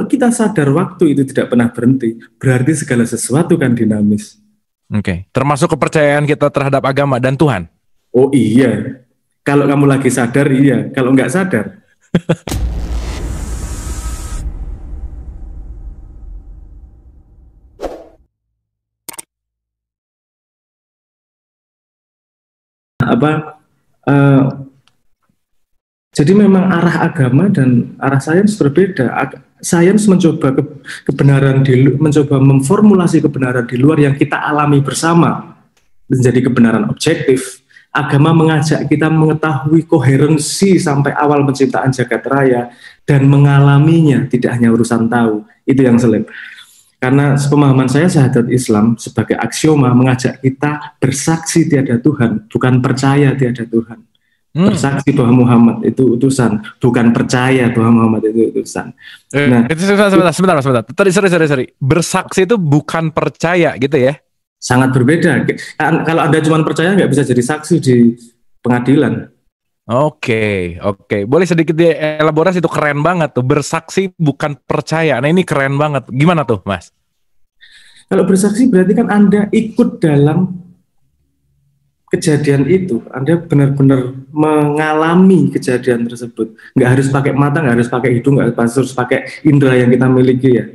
Kalau kita sadar waktu itu tidak pernah berhenti, berarti segala sesuatu kan dinamis. Oke. Termasuk kepercayaan kita terhadap agama dan Tuhan. Oh iya, kalau kamu lagi sadar iya, kalau nggak sadar. eh, jadi memang arah agama dan arah sains berbeda. Sains mencoba mencoba memformulasi kebenaran di luar yang kita alami bersama menjadi kebenaran objektif. Agama mengajak kita mengetahui koherensi sampai awal penciptaan jagat raya dan mengalaminya, tidak hanya urusan tahu. Itu yang selip. Karena sepemahaman saya, syahadat Islam sebagai aksioma mengajak kita bersaksi tiada Tuhan, bukan percaya tiada Tuhan. Bersaksi bahwa Muhammad itu utusan, bukan percaya bahwa Muhammad itu utusan. Nah, sebentar. Sorry. Bersaksi itu bukan percaya gitu ya? Sangat berbeda. Kalau Anda cuma percaya nggak bisa jadi saksi di pengadilan. Oke. Boleh sedikit dielaborasi, itu keren banget tuh. Bersaksi bukan percaya. Nah ini keren banget. Gimana tuh, Mas? Kalau bersaksi berarti kan Anda ikut dalam kejadian itu. Anda benar-benar mengalami kejadian tersebut. Nggak harus pakai mata, nggak harus pakai hidung, nggak harus pakai indera yang kita miliki ya.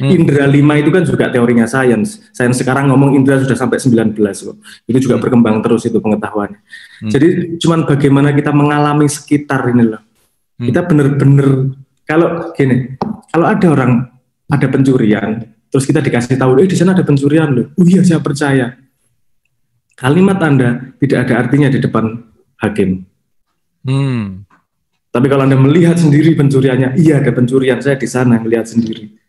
Indra 5 itu kan juga teorinya sains. Sains sekarang ngomong indra sudah sampai 19 kok. Itu juga berkembang terus itu pengetahuannya. Jadi cuman bagaimana kita mengalami sekitar ini loh. Kita benar-benar kalau gini, kalau ada pencurian, terus kita dikasih tahu, di sana ada pencurian loh. Oh iya, saya percaya. Kalimat Anda tidak ada artinya di depan hakim. Tapi kalau Anda melihat sendiri pencuriannya, iya ada pencurian, saya di sana melihat sendiri.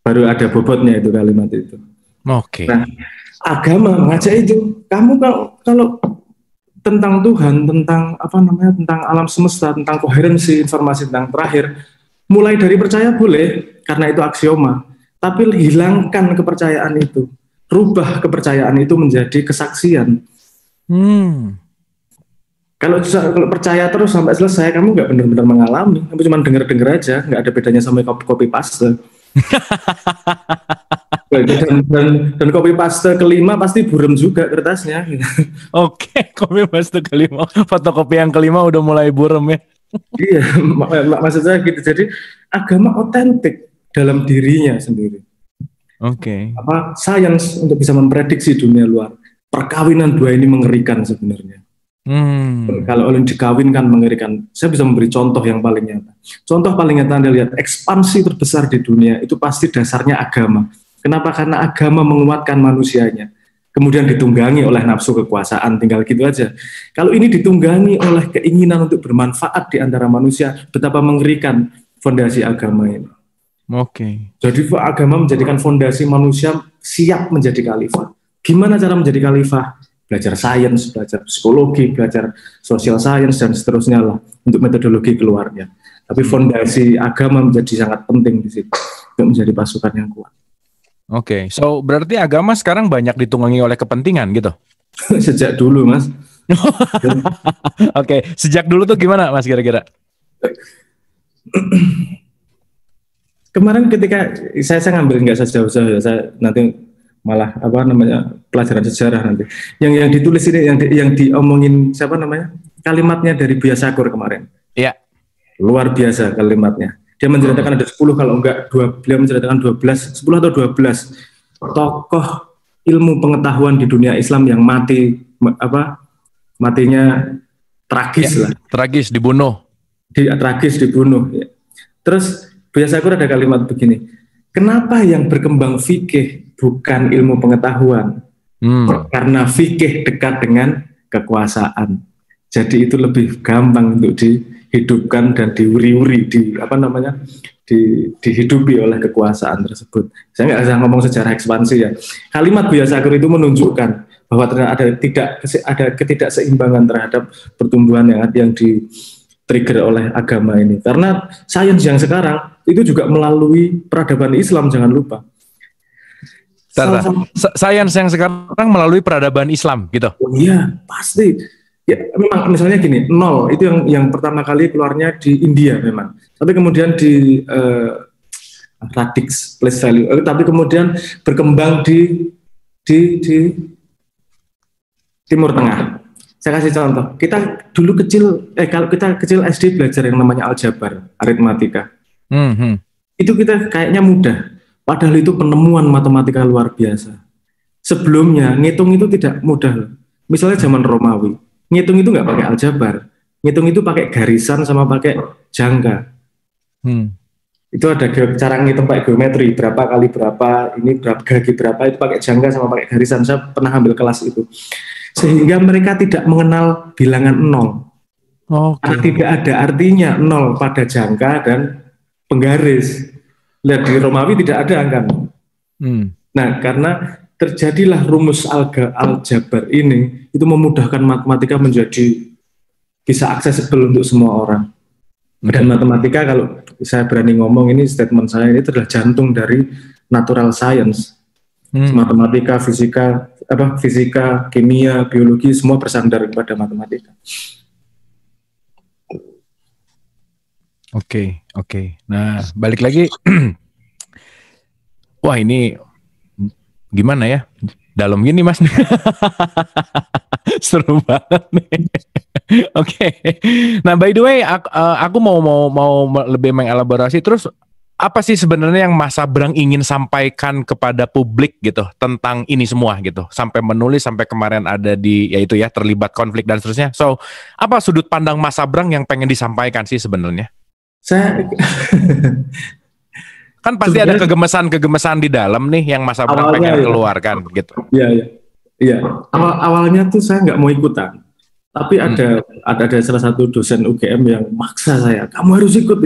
Baru ada bobotnya itu kalimat itu. Oke. Nah, agama mengajak itu. Kamu kalau tentang Tuhan, tentang tentang alam semesta, tentang koherensi informasi tentang terakhir, mulai dari percaya boleh karena itu aksioma. Tapi hilangkan kepercayaan itu, rubah kepercayaan itu menjadi kesaksian. Kalau percaya terus sampai selesai, kamu nggak benar-benar mengalami, kamu cuma dengar-dengar aja, nggak ada bedanya sama copy paste. dan copy paste kelima pasti buram juga kertasnya. Oke, copy paste kelima, fotokopi yang kelima udah mulai buram ya. Iya, maksud saya gitu. Jadi agama otentik dalam dirinya sendiri. Oke. Sains untuk bisa memprediksi dunia luar. Perkawinan dua ini mengerikan sebenarnya. Kalau oleh dikawinkan mengerikan. Saya bisa memberi contoh yang paling nyata. Contoh paling nyata Anda lihat, ekspansi terbesar di dunia itu pasti dasarnya agama. Kenapa? Karena agama menguatkan manusianya. Kemudian ditunggangi oleh nafsu kekuasaan, tinggal gitu aja. Kalau ini ditunggangi oleh keinginan untuk bermanfaat di antara manusia, betapa mengerikan fondasi agama ini. Oke. Jadi agama menjadikan fondasi manusia siap menjadi khalifah. Gimana cara menjadi khalifah? Belajar sains, belajar psikologi, belajar sosial sains, dan seterusnya lah untuk metodologi keluarnya. Tapi fondasi agama menjadi sangat penting di situ untuk menjadi pasukan yang kuat. Oke, so berarti agama sekarang banyak ditunggangi oleh kepentingan gitu? Sejak dulu, Mas. Oke, sejak dulu tuh gimana, Mas, kira-kira? Kemarin ketika saya ngambil nggak jauh-jauh ya, saya nanti malah pelajaran sejarah nanti. Yang ditulis ini yang diomongin siapa namanya? Kalimatnya dari Buya Syakur kemarin. Iya. Luar biasa kalimatnya. Dia menceritakan ada 10 kalau enggak 2, beliau menceritakan 12, 10 atau 12 tokoh ilmu pengetahuan di dunia Islam yang matinya tragis lah. Tragis dibunuh. Tragis dibunuh. Ya. Terus Buya Syakur ada kalimat begini. Kenapa yang berkembang fikih bukan ilmu pengetahuan? Karena fikih dekat dengan kekuasaan. Jadi itu lebih gampang untuk dihidupkan dan diuri-uri, dihidupi oleh kekuasaan tersebut. Saya nggak usah ngomong sejarah ekspansi ya. Kalimat Buya Syakur itu menunjukkan bahwa ternyata ada ketidakseimbangan terhadap pertumbuhan yang di-trigger oleh agama ini. Karena sains yang sekarang itu juga melalui peradaban Islam, jangan lupa. Sains yang sekarang melalui peradaban Islam gitu? Oh iya, pasti. Ya, memang misalnya gini, 0 itu yang pertama kali keluarnya di India memang. Tapi kemudian radix place value. Tapi kemudian berkembang di Timur Tengah. Saya kasih contoh. Kita dulu kalau kita kecil SD belajar yang namanya aljabar, aritmatika. Itu kita kayaknya mudah. Padahal itu penemuan matematika luar biasa. Sebelumnya ngitung itu tidak mudah. Misalnya zaman Romawi, ngitung itu nggak pakai aljabar. Ngitung itu pakai garisan sama pakai jangka. Itu ada cara ngitung pakai geometri, berapa kali berapa, ini berapa kali berapa, itu pakai jangka sama pakai garisan. Saya pernah ambil kelas itu. Sehingga mereka tidak mengenal bilangan 0. Karena tidak ada artinya 0 pada jangka dan penggaris. Lihat di Romawi tidak ada angka 0. Nah, karena terjadilah rumus aljabar ini, itu memudahkan matematika menjadi bisa aksesibel untuk semua orang. Dan matematika, kalau saya berani ngomong, ini statement saya, ini adalah jantung dari natural science. Matematika, fisika, kimia, biologi, semua bersandar kepada matematika. Oke. Nah, balik lagi. Wah, ini gimana ya? Dalam gini, Mas. Seru banget nih. Oke. Nah, by the way, aku mau lebih mengelaborasi terus. Apa sih sebenarnya yang Mas Sabrang ingin sampaikan kepada publik gitu tentang ini semua gitu, sampai menulis, sampai kemarin ada yaitu ya terlibat konflik dan seterusnya. So, apa sudut pandang Mas Sabrang yang pengen disampaikan sih sebenarnya? Saya kan pasti ada kegemesan di dalam nih yang Mas Sabrang pengen keluarkan gitu. Iya. Awalnya tuh saya nggak mau ikutan. Tapi ada salah satu dosen UGM yang maksa saya, kamu harus ikut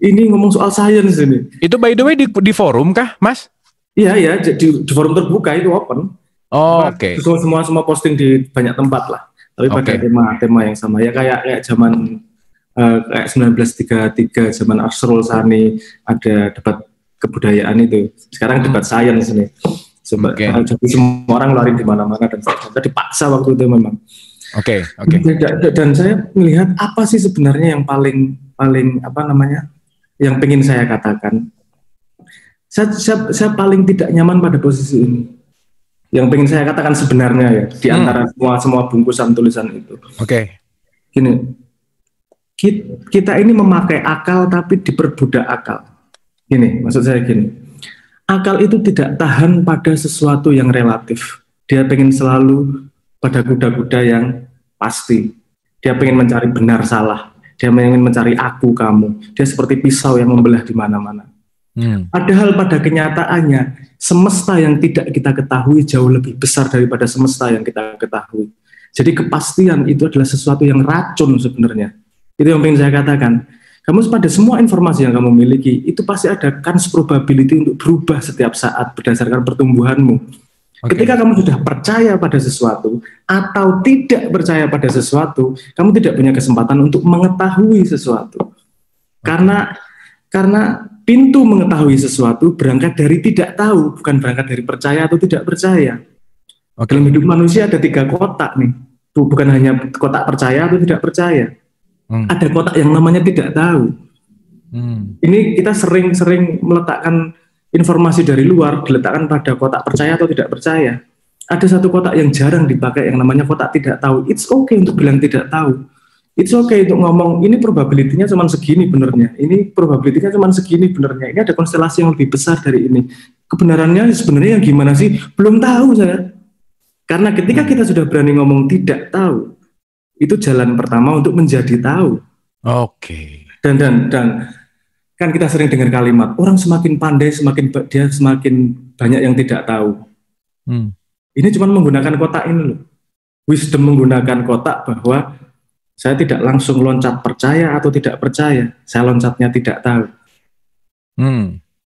ini ngomong soal sains ini. Itu by the way di forum kah, Mas? Iya, di forum terbuka, itu open. Oke. Semua posting di banyak tempat lah. Tapi pada tema yang sama ya, kayak zaman kayak 1933 zaman Arsul Sani ada debat kebudayaan itu. Sekarang debat sains ini. Jadi semua orang lari di mana-mana dan saya dipaksa waktu itu memang. Oke. Dan saya melihat apa sih sebenarnya yang paling yang pengen saya katakan. Saya paling tidak nyaman pada posisi ini. Yang pengen saya katakan sebenarnya ya di antara semua bungkusan tulisan itu. Oke. Gini, kita ini memakai akal tapi diperbudak akal. Gini, maksud saya gini. Akal itu tidak tahan pada sesuatu yang relatif. Dia pengen selalu pada kuda-kuda yang pasti. Dia pengen mencari benar salah. Dia pengen mencari aku kamu. Dia seperti pisau yang membelah di mana-mana. Padahal pada kenyataannya semesta yang tidak kita ketahui jauh lebih besar daripada semesta yang kita ketahui. Jadi kepastian itu adalah sesuatu yang racun sebenarnya. Itu yang pengen saya katakan. Kamu pada semua informasi yang kamu miliki itu pasti ada chance probability untuk berubah setiap saat berdasarkan pertumbuhanmu. Ketika kamu sudah percaya pada sesuatu atau tidak percaya pada sesuatu, kamu tidak punya kesempatan untuk mengetahui sesuatu. Karena pintu mengetahui sesuatu berangkat dari tidak tahu, bukan berangkat dari percaya atau tidak percaya. Dalam hidup manusia ada 3 kotak nih. Bukan hanya kotak percaya atau tidak percaya. Ada kotak yang namanya tidak tahu. Ini kita sering meletakkan informasi dari luar diletakkan pada kotak percaya atau tidak percaya. Ada satu kotak yang jarang dipakai yang namanya kotak tidak tahu. It's okay untuk bilang tidak tahu. It's okay untuk ngomong ini probability-nya cuma segini benernya. Ini probability-nya cuma segini benernya. Ini ada konstelasi yang lebih besar dari ini. Kebenarannya sebenarnya yang gimana sih? Belum tahu saya. Karena ketika kita sudah berani ngomong tidak tahu, itu jalan pertama untuk menjadi tahu. Dan kan kita sering dengar kalimat orang semakin pandai semakin banyak yang tidak tahu. Ini cuma menggunakan kotak ini loh. Wisdom menggunakan kotak bahwa saya tidak langsung loncat percaya atau tidak percaya, saya loncatnya tidak tahu.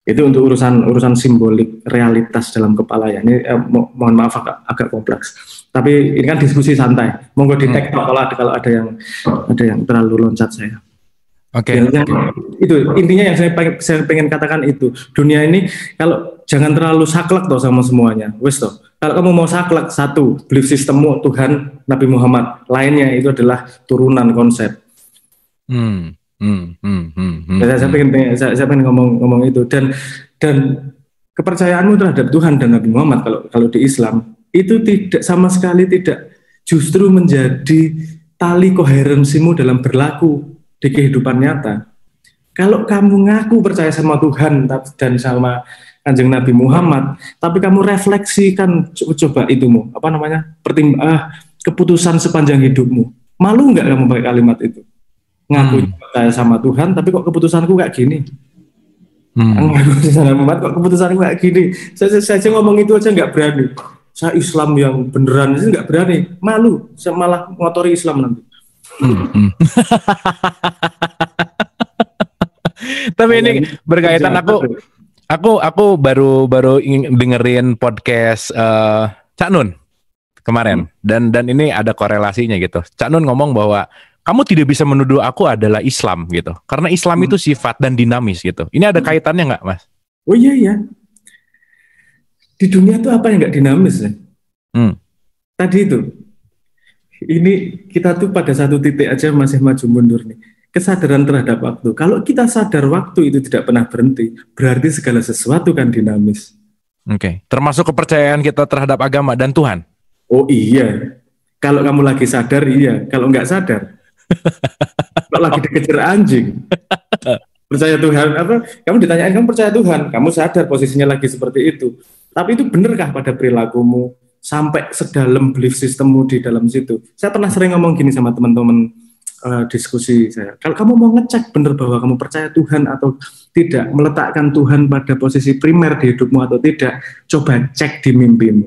Itu untuk urusan simbolik realitas dalam kepala ya. Ini mohon maaf agak kompleks. Tapi ini kan diskusi santai. Monggo di tag kalau ada yang terlalu loncat saya. Itu intinya yang saya pengen katakan itu. Dunia ini kalau jangan terlalu saklek toh sama semuanya. Wes toh. Kalau kamu mau saklek, satu, belief sistemmu Tuhan Nabi Muhammad. Lainnya itu adalah turunan konsep. Saya pengen ngomong itu, dan kepercayaanmu terhadap Tuhan dan Nabi Muhammad kalau di Islam itu tidak sama sekali tidak justru menjadi tali koherensimu dalam berlaku di kehidupan nyata. Kalau kamu ngaku percaya sama Tuhan dan sama Kanjeng Nabi Muhammad, tapi kamu refleksikan coba itumu, keputusan sepanjang hidupmu. Malu nggak kamu pakai kalimat itu? Ngaku percaya sama Tuhan, tapi kok keputusanku kayak gini? Ngaku sama Muhammad, kok keputusanku kayak gini? Saya ngomong itu aja nggak berani. Saya Islam yang beneran itu nggak berani, malu. Saya malah ngotori Islam nanti. Tapi ini berkaitan, aku baru dengerin podcast Cak Nun kemarin, dan ini ada korelasinya gitu. Cak Nun ngomong bahwa kamu tidak bisa menuduh aku adalah Islam gitu, karena Islam itu sifat dan dinamis gitu. Ini ada kaitannya nggak, Mas? Oh iya. Di dunia itu apa yang nggak dinamis ya? Tadi itu, ini kita tuh pada satu titik aja masih maju mundur nih. Kesadaran terhadap waktu. Kalau kita sadar waktu itu tidak pernah berhenti, berarti segala sesuatu kan dinamis. Oke. Termasuk kepercayaan kita terhadap agama dan Tuhan. Oh iya. Kalau kamu lagi sadar iya. Kalau nggak sadar, kalau lagi dikejar anjing. Percaya Tuhan apa? Kamu ditanyain kamu percaya Tuhan, kamu sadar posisinya lagi seperti itu. Tapi itu benarkah pada perilakumu sampai sedalam belief sistemmu di dalam situ? Saya pernah sering ngomong gini sama teman-teman diskusi saya. Kalau kamu mau ngecek benar bahwa kamu percaya Tuhan atau tidak, meletakkan Tuhan pada posisi primer di hidupmu atau tidak, coba cek di mimpimu.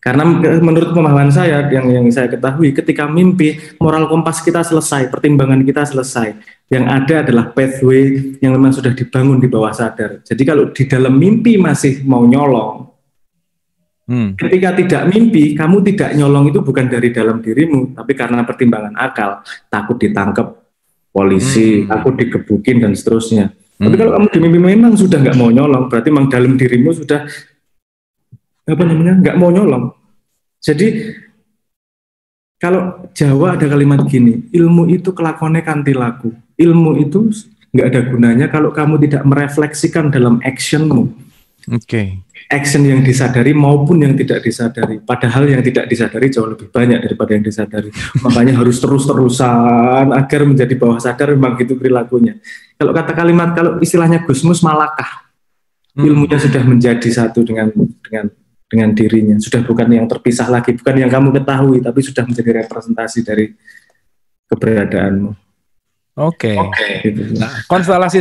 Karena menurut pemahaman saya yang saya ketahui, ketika mimpi, moral kompas kita selesai, pertimbangan kita selesai. Yang ada adalah pathway yang memang sudah dibangun di bawah sadar. Jadi kalau di dalam mimpi masih mau nyolong, ketika tidak mimpi, kamu tidak nyolong itu bukan dari dalam dirimu, tapi karena pertimbangan akal, takut ditangkap polisi, takut digebukin dan seterusnya. Tapi kalau kamu di mimpi memang sudah nggak mau nyolong, berarti memang dalam dirimu sudah nggak mau nyolong. Jadi kalau Jawa ada kalimat gini, ilmu itu kelakonnya kanthi laku. Ilmu itu nggak ada gunanya kalau kamu tidak merefleksikan dalam actionmu. Action yang disadari maupun yang tidak disadari. Padahal yang tidak disadari jauh lebih banyak daripada yang disadari. Makanya harus terus-terusan agar menjadi bawah sadar, memang gitu perilakunya. Kalau kata kalimat, kalau istilahnya Gusmus Malakah, ilmunya sudah menjadi satu dengan dirinya, sudah bukan yang terpisah lagi, bukan yang kamu ketahui, tapi sudah menjadi representasi dari keberadaanmu. Oke. Gitu. Nah, konstelasi